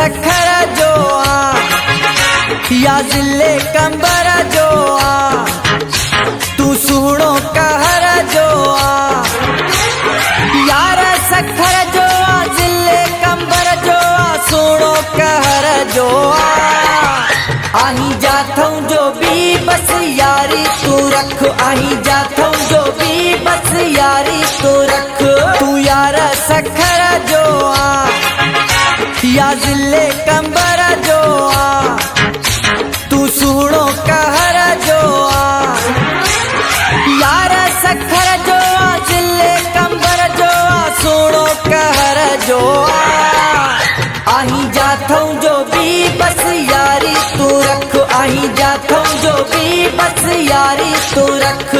सखर जो आ या जिले कंबर जो आ तू सुहणो कहर जो आ यार सखर जो आ जिले कंबर जो आ सुहणो कहर जो आही जाथों जो भी बस यारी तू रख आही जाथों जो भी बस यारी तू रख तू यार सखर जो आ या जिले कंबर जो आ तू सुहणो कहर जो आ यार सखर जो आ जिले कंबर जो आ सुहणो कहर जो आही जाथों जो भी बस यारी तू रख आही जाथों जो भी बस यारी तू रख।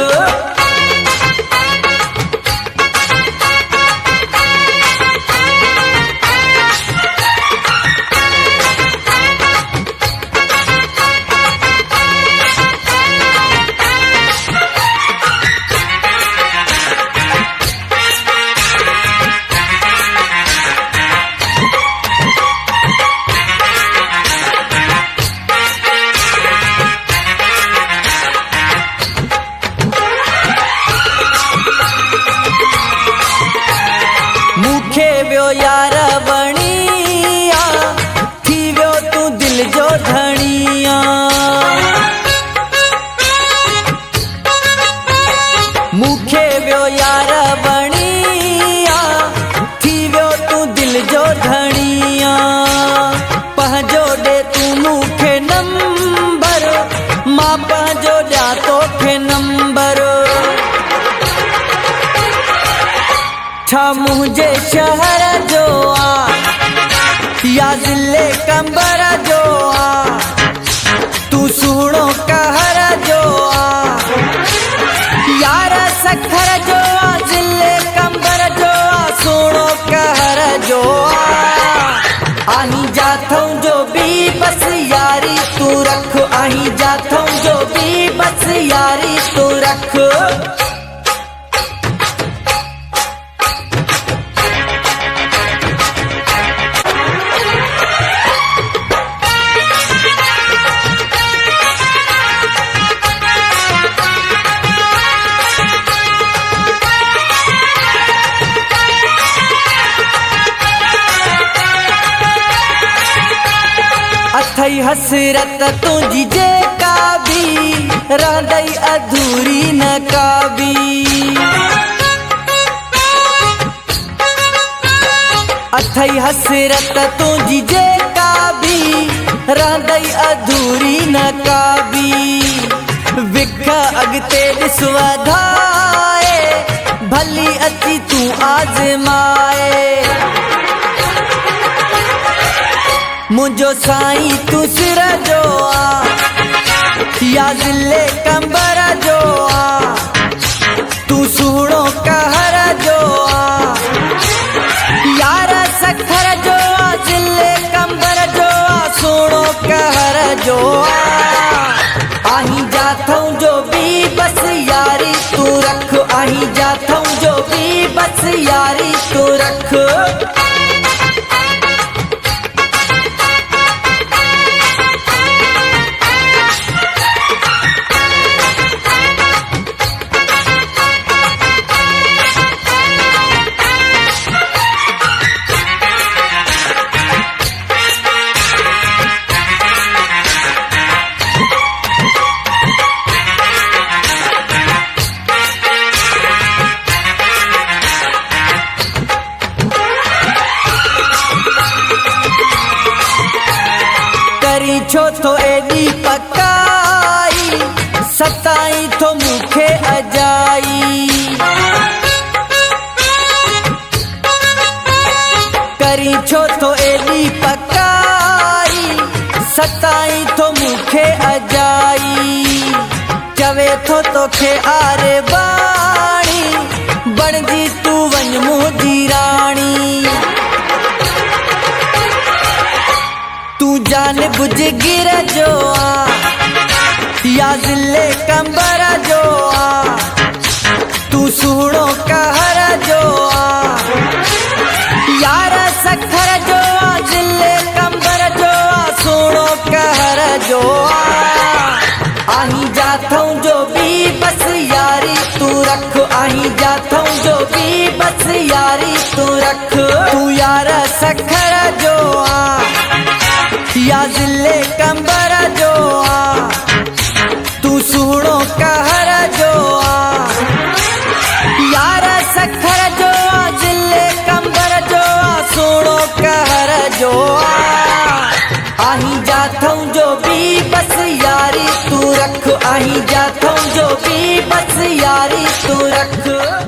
मूंखे वियो यार बणिया थी वियो तू दिल जो धणिया मूंखे वियो यार बणिया थी वियो तू दिल जो धणिया पंहिंजो ॾे तू मूंखे नंबर मां पंहिंजो ॾियां तोखे नंबर छा मुझे शहर जो आ या जिले कंबर जो आ तू सुहणो कहर जो आ यार सखर जो आ जिले कंबर जो आ सुहणो कहर जो आही जाथों जो भी बस यारी तू रख आही जाथों जो भी बस यारी तू रख। अथई हसरत तुझी जेका भी रहंदई अधूरी न काबी अथई हसरत तुझी जेका भी रहंदई अधूरी न काबी विख अॻिते ॾिस वधाए भली अची तू आज़माए मुझो साईं तू सिर जो आ या जिले कंबर जो आ तू सुहणो कहर जो आ यार सखर जो आ जिले कंबर जो आ सुहणो कहर जो आही जाथों जो भी बस यारी तू रख आही जाथों जो भी बस यारी तू रख। छो तो एडी पकाई सताई तो मुखे अजाई करी छो तो एडी पकाई सताई तो मुखे अजाई चवे थो तोखे आरे बाणी बणजी तू वञ मुंहिंजी राणी तू जान बुझ गिर जो आ या जिले कंबर जो आ तू सुहणो कहर जो आ यार सखर जो आ जिले कंबर बस यारी तू रख। तू यार सखर जो आ या जिले कंबर जो आ, तू सूणो कहर जो आ। यार सखर जो आ जिले कंबर जो आ, सूणो कहर जो आ। आही जाथों जो भी बस यारी तू रख, आही जाथों जो भी बस यारी तू